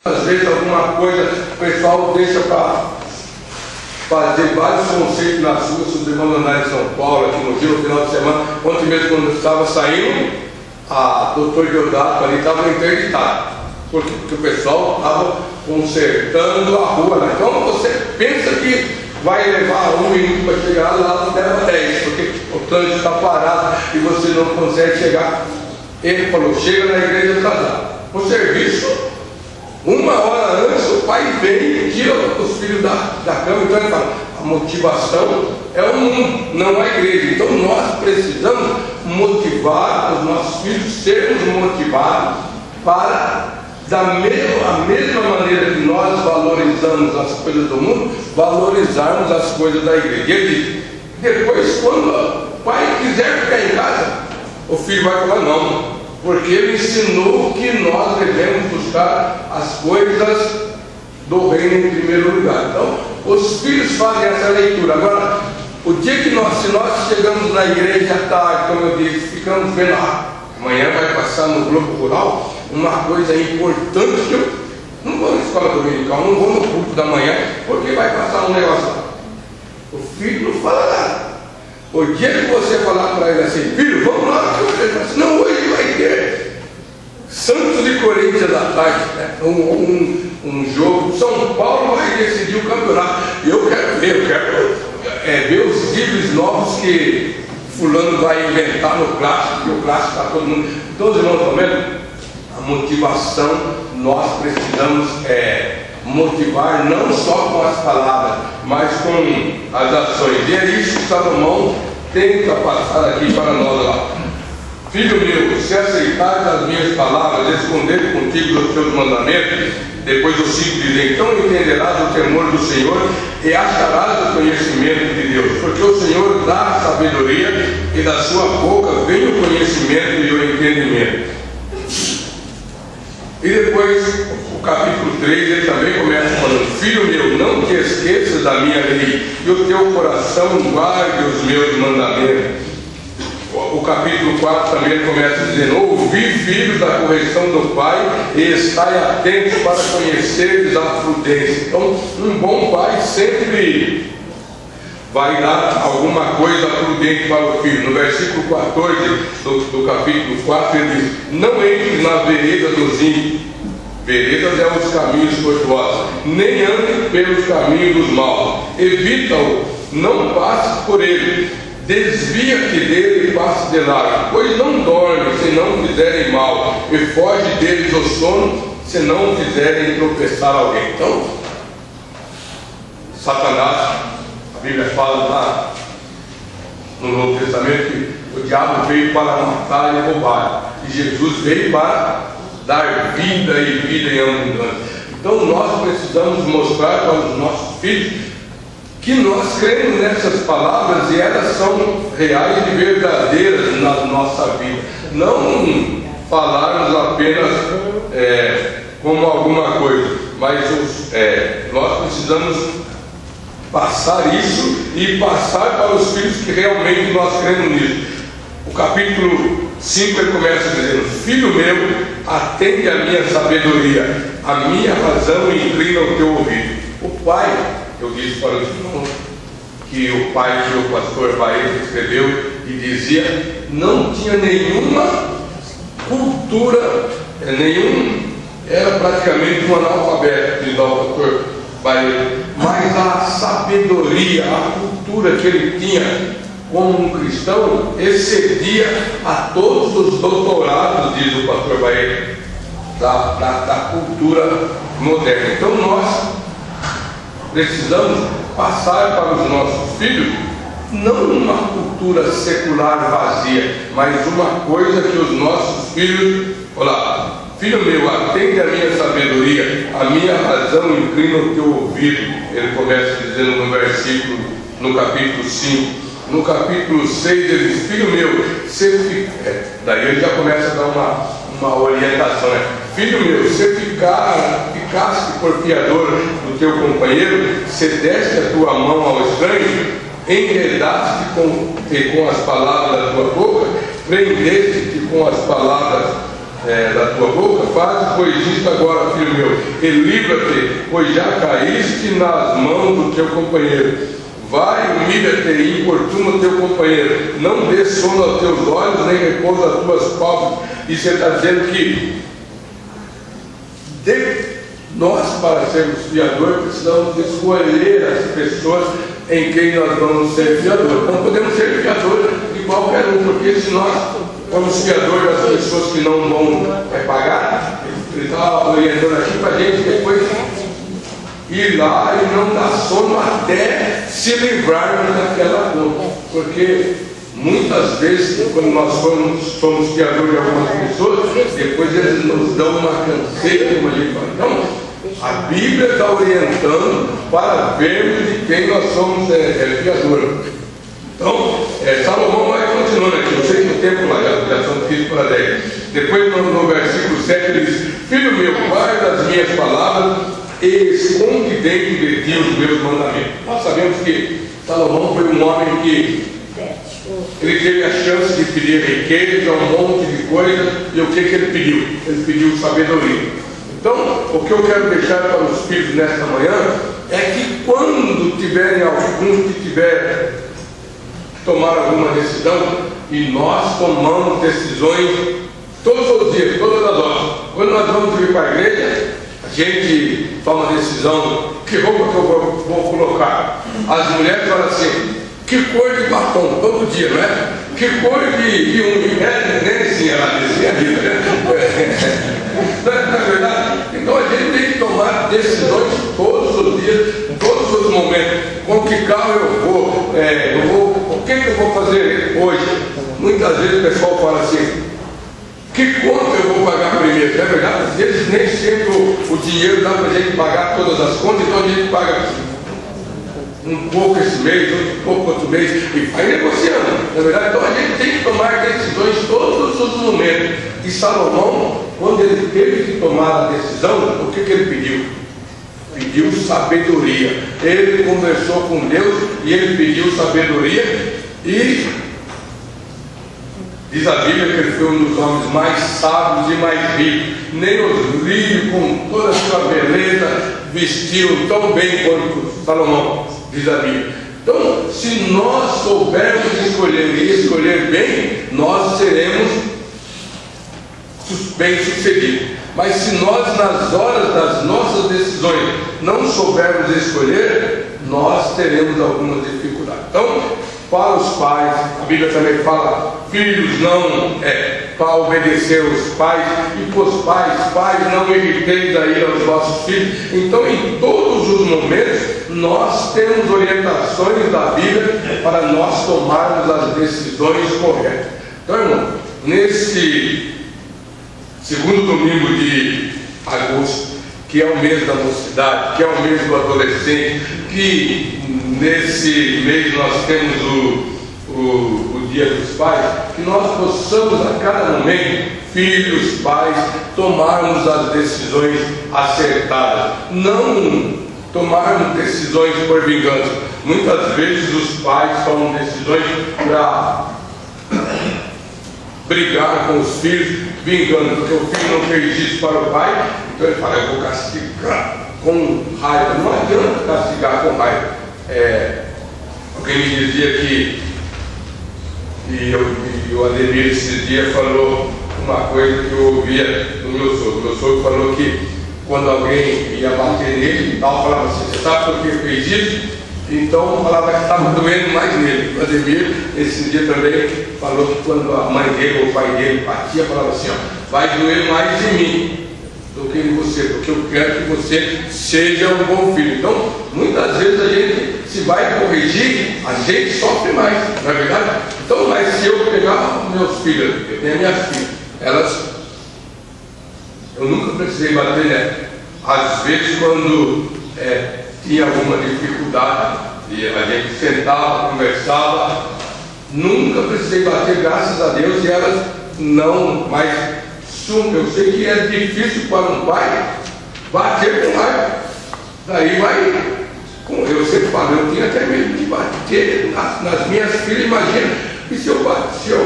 Às vezes alguma coisa, o pessoal deixa para fazer vários conceitos nas ruas sobre abandonar em São Paulo, aqui no Rio, no final de semana. Ontem mesmo, quando eu estava saindo, a doutor Deodato ali estava interditado, porque o pessoal estava consertando a rua, né? Então você pensa que vai levar 1 minuto para chegar lá, não leva 10, porque o trânsito está parado e você não consegue chegar. Ele falou, chega na igreja atrasado. O serviço, 1 hora antes, o pai vem e tira os filhos da cama. Então ele fala, a motivação é o mundo, não a igreja. Então nós precisamos motivar os nossos filhos, sermos motivados para, da mesma maneira que nós valorizamos as coisas do mundo, valorizarmos as coisas da igreja. Ele diz, depois quando o pai quiser ficar em casa, o filho vai falar não, porque ele ensinou que nós devemos buscar as coisas do reino em primeiro lugar. Então, os filhos fazem essa leitura. Agora, o dia que se nós chegamos na igreja à tarde, como eu disse, ficamos vendo, amanhã vai passar no Globo Rural uma coisa importante, que eu não vou na escola dominical, não vou no culto da manhã, porque vai passar um negócio lá. O filho não fala nada. O dia que você falar para ele assim, filho, vamos lá, não, hoje vai ter Santos e Corinthians à tarde, né? um jogo, São Paulo vai decidir o campeonato. Eu quero ver os livros novos que fulano vai inventar no clássico, porque o clássico está todo mundo. Todos os irmãos estão vendo? A motivação, nós precisamos motivar não só com as palavras, mas com as ações. E é isso que Salomão tenta passar aqui para nós lá. Filho meu, se aceitares as minhas palavras, esconder contigo os teus mandamentos, depois o 5 diz, então entenderás o temor do Senhor e acharás o conhecimento de Deus, porque o Senhor dá a sabedoria e da sua boca vem o conhecimento e o entendimento. E depois, o capítulo 3, ele também começa falando, filho meu, não te esqueças da minha lei, e o teu coração guarde os meus mandamentos. O capítulo 4 também começa dizendo, ouvi, filhos, da correção do pai, e estai atentos para conheceres a prudência. Então, um bom pai sempre vai dar alguma coisa prudente para o filho. No versículo 14 do capítulo 4, ele diz, não entres na vereda dos ímpios. Veredas é os caminhos tortuosos, nem ande pelos caminhos dos maus. Evita-o, não passe por ele. Desvia-te dele e passe de largo, pois não dorme se não fizerem mal, e foge deles o sono se não fizerem tropeçar alguém. Então, Satanás, a Bíblia fala lá no Novo Testamento que o diabo veio para matar e roubar, e Jesus veio para dar vida e vida em abundância. Então nós precisamos mostrar para os nossos filhos que nós cremos nessas palavras e elas são reais e verdadeiras na nossa vida. Não falarmos apenas como alguma coisa, mas nós precisamos passar isso e passar para os filhos que realmente nós cremos nisso. O capítulo 5 ele começa dizendo, filho meu, atende a minha sabedoria, a minha razão inclina o teu ouvido. O pai, eu disse para os irmãos que o pai que o pastor Baeta escreveu e dizia, não tinha nenhuma cultura, era praticamente um analfabeto, diz o pastor Baeta, mas a sabedoria, a cultura que ele tinha como um cristão excedia a todos os doutorados, diz o pastor Baeta, da cultura moderna. Então nós precisamos passar para os nossos filhos não uma cultura secular vazia, mas uma coisa que os nossos filhos, olá, filho meu, atende a minha sabedoria, a minha razão inclina o teu ouvido. Ele começa dizendo no capítulo 5. No capítulo 6 ele diz, filho meu, daí ele já começa a dar uma orientação, né? Filho meu, se ficaste por fiador do teu companheiro, se deste a tua mão ao estranho, enredaste com as palavras da tua boca, prendeste-te com as palavras da tua boca, faze, pois isto agora, filho meu, e livra-te, pois já caíste nas mãos do teu companheiro. Vai, humilha-te e importuna o teu companheiro, não dê sono aos teus olhos, nem repouso às tuas pálpebras. E você está dizendo que nós, para sermos fiadores, precisamos escolher as pessoas em quem nós vamos ser fiadores. Não podemos ser fiadores de qualquer um, porque se nós formos fiadores das pessoas que não vão pagar, ele está orientando aqui para a gente depois ir lá e não dar sono até se livrarmos daquela conta. Porque muitas vezes, quando nós somos fiadores de algumas pessoas, depois eles nos dão uma canseira, como a gente fala. Então, a Bíblia está orientando para vermos de quem nós somos fiadores. Então, Salomão vai continuando aqui. Eu sei que o tempo lá já são 15 para 10. Depois, no versículo 7, ele diz: filho meu, guarda as minhas palavras e esconde dentro de ti os meus mandamentos. Nós sabemos que Salomão foi um homem que ele teve a chance de pedir riqueza, um monte de coisa, e o que ele pediu? Ele pediu sabedoria. Então, o que eu quero deixar para os filhos nesta manhã é que quando tiverem algum que tiver que tomar alguma decisão, e nós tomamos decisões todos os dias, todas as horas. Quando nós vamos vir para a igreja, a gente toma a decisão: que roupa que eu vou colocar? As mulheres falam assim: que cor de batom? Todo dia, não é? Que cor de unha? Nem assim, ela dizia a vida, né? Não é verdade? Então a gente tem que tomar decisões todos os dias, todos os momentos. Com que carro eu vou? O que eu vou fazer hoje? Muitas vezes o pessoal fala assim: que conta eu vou pagar primeiro? Não é verdade? Às vezes nem sempre o dinheiro dá para a gente pagar todas as contas, então a gente paga um pouco esse mês, outro pouco outro mês, e vai negociando. Na verdade, então a gente tem que tomar decisões todos os momentos. E Salomão, quando ele teve que tomar a decisão, o que ele pediu? Pediu sabedoria. Ele conversou com Deus e ele pediu sabedoria, e diz a Bíblia que ele foi um dos homens mais sábios e mais ricos. Nem os lírios, com toda a sua beleza, vestiram tão bem quanto Salomão, diz a Bíblia. Então, se nós soubermos escolher e escolher bem, nós seremos bem sucedidos. Mas se nós, nas horas das nossas decisões, não soubermos escolher, nós teremos algumas dificuldades. Então, para os pais, a Bíblia também fala: filhos, não para obedecer aos pais, e para os pais, não irriteis a ira aos vossos filhos. Então, em todos os momentos, nós temos orientações da Bíblia para nós tomarmos as decisões corretas. Então, irmão, nesse segundo domingo de agosto, que é o mês da mocidade, que é o mês do adolescente, que nesse mês nós temos o Dia dos Pais, que nós possamos a cada momento, filhos, pais, tomarmos as decisões acertadas, não tomarmos decisões por vingança. Muitas vezes os pais tomam decisões para brigar com os filhos, vingando, porque o filho não fez isso para o pai, então ele fala: eu vou castigar com raiva. Não adianta castigar com raiva. Alguém me dizia que o Ademir esse dia falou uma coisa que eu ouvia do meu sogro. Meu sogro falou que quando alguém ia bater nele e tal, falava assim: você sabe por que fez isso? Então falava que estava doendo mais nele. O Ademir esse dia também falou que quando a mãe dele ou o pai dele batia, falava assim: ó, vai doer mais em mim do que em você, porque eu quero que você seja um bom filho. Então, muitas vezes a gente, se vai corrigir, a gente sofre mais, não é verdade? Então, mas se eu pegar meus filhos, eu tenho minhas filhas, eu nunca precisei bater nela. Às vezes, quando tinha alguma dificuldade, e a gente sentava, conversava, nunca precisei bater, graças a Deus, e elas não mais. Eu sei que é difícil para um pai bater com raiva. Daí vai. Eu sempre falo, eu tinha até medo de bater nas minhas filhas. Imagina, e se eu bater?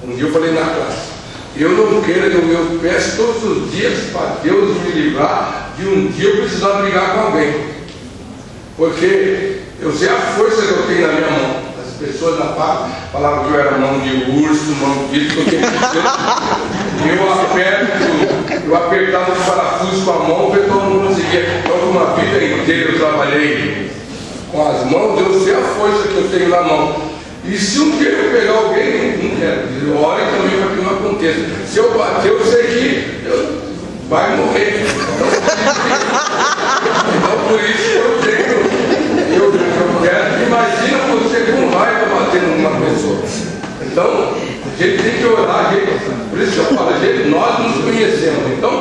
Um dia eu falei na classe: eu não quero, eu peço todos os dias para Deus me livrar de um dia eu precisar brigar com alguém. Porque eu sei a força que eu tenho na minha mão. As pessoas na parte falavam que eu era mão de urso, mão disso, porque eu apertava os parafusos com a mão, porque eu não conseguia. Então, uma vida inteira eu trabalhei com as mãos, eu sei a força que eu tenho na mão. E se um dia eu pegar alguém, não quero, ore também para que não aconteça. Se eu bater, eu sei que vai morrer. Então, por isso que eu tenho, eu quero. Imagina você com raiva batendo numa pessoa. Então, a gente tem que orar, por isso que eu falo, nós nos conhecemos. Então,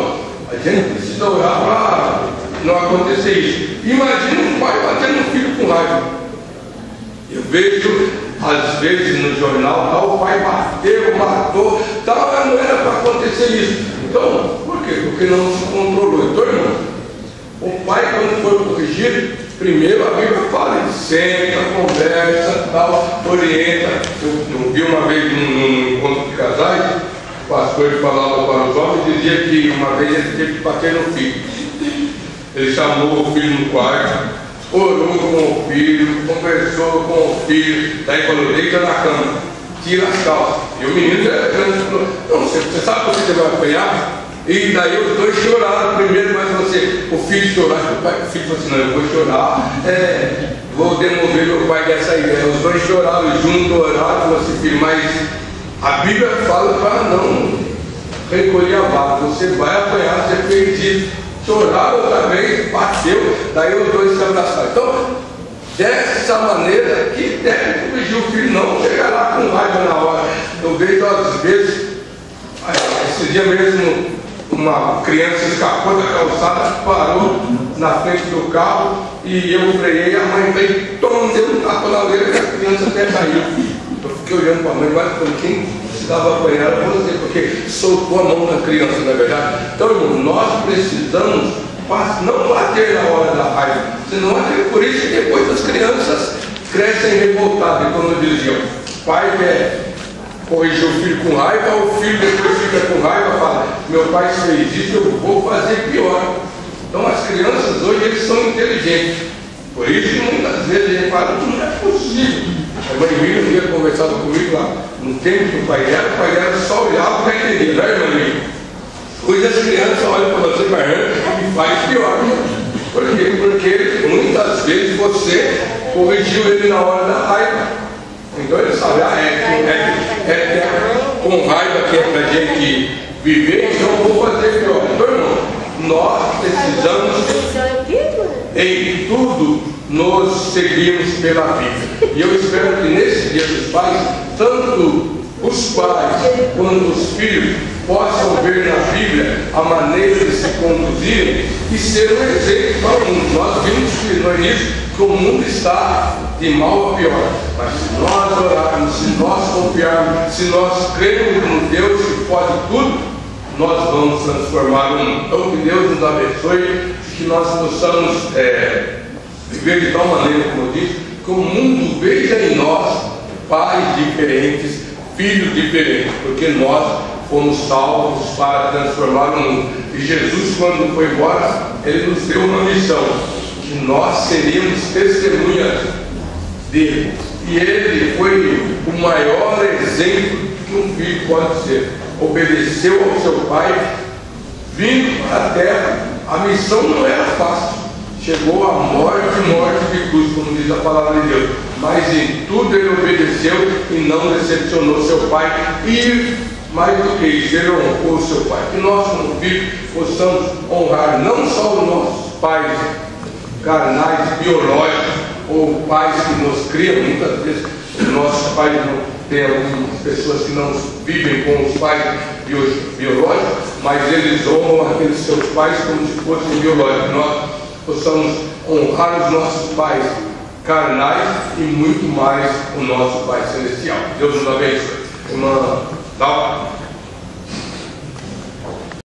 a gente precisa orar para não acontecer isso. Imagina um pai batendo no filho com raiva. Eu vejo, às vezes, no jornal, tal, o pai bateu, matou, tal, não era para acontecer isso. Então, por quê? Porque não se controlou. Então, irmão, o pai, quando for corrigido, primeiro a Bíblia fala, ele senta, conversa, tal, orienta. Eu vi uma vez num encontro de casais, o pastor que falava para os homens, dizia que uma vez ele teve que bater no filho. Ele chamou o filho no quarto, orou com o filho, conversou com o filho, daí falou, deita na cama, tira as calças. E o menino era grande, falou, não, você sabe por que você vai apanhar? E daí os dois choraram primeiro, mas o filho chorou, o filho falou assim, não, eu vou chorar, vou demover meu pai dessa ideia. Os dois choraram juntos, oraram, falou assim, filho, mas a Bíblia fala para não recolher a vara, você vai apanhar, você fez isso. Choraram outra vez, bateu, daí os dois se abraçaram. Então, dessa maneira que deve corrigir o filho, não chegar lá com raiva na hora. Eu vejo às vezes, esse dia mesmo, uma criança escapou da calçada, parou na frente do carro e eu freiei, a mãe veio, deu um tapa na orelha e a criança até caiu. Eu fiquei olhando para a mãe, mas quem precisava apanhar era você, porque soltou a mão da criança, não é verdade? Então, irmão, nós precisamos não bater na hora da raiva, senão é por isso que depois as crianças crescem revoltadas. E quando diziam, o pai quer corrigir o filho com raiva, o filho depois fica com raiva e fala, meu pai fez isso, eu vou fazer pior. Então as crianças hoje eles são inteligentes. Por isso que muitas vezes a gente fala, não é possível. A mãe Miriam tinha conversado comigo lá no tempo do pai dela só olhava para entender, não é, irmã Miriam? Hoje as crianças olham para você e faz pior. Por quê? Porque muitas vezes você corrigiu ele na hora da raiva. Então ele sabe, com raiva que é para a gente viver, então eu vou fazer pior. Então, irmão, nós precisamos em tudo nos seguirmos pela Bíblia. E eu espero que nesse dia dos pais, tanto os pais quanto os filhos possam ver na Bíblia a maneira de se conduzirem e ser um exemplo para o mundo. Nós vimos que no início que o mundo está de mal a pior, mas se nós orarmos, se nós confiarmos, se nós crermos no Deus que pode tudo, nós vamos transformar o mundo. Então que Deus nos abençoe, que nós possamos viver de tal maneira, como eu disse, que o mundo veja em nós pais diferentes, filhos diferentes, porque nós fomos salvos para transformar o mundo. E Jesus, quando foi embora, ele nos deu uma missão, que nós seríamos testemunhas dele. E ele foi o maior exemplo que um filho pode ser. Obedeceu ao seu pai, vindo para a terra. A missão não era fácil. Chegou à morte de cruz, como diz a palavra de Deus. Mas em tudo ele obedeceu e não decepcionou seu pai. E mais do que isso, ele honrou o seu pai. Que nós, como filhos, possamos honrar não só os nossos pais carnais, biológicos, ou pais que nos criam. Muitas vezes os nossos pais não tem algumas pessoas que não vivem com os pais biológicos, mas eles honram aqueles seus pais como se fossem biológicos. Nós possamos honrar os nossos pais carnais e muito mais o nosso Pai Celestial. Deus nos abençoe. Irmã Dalva.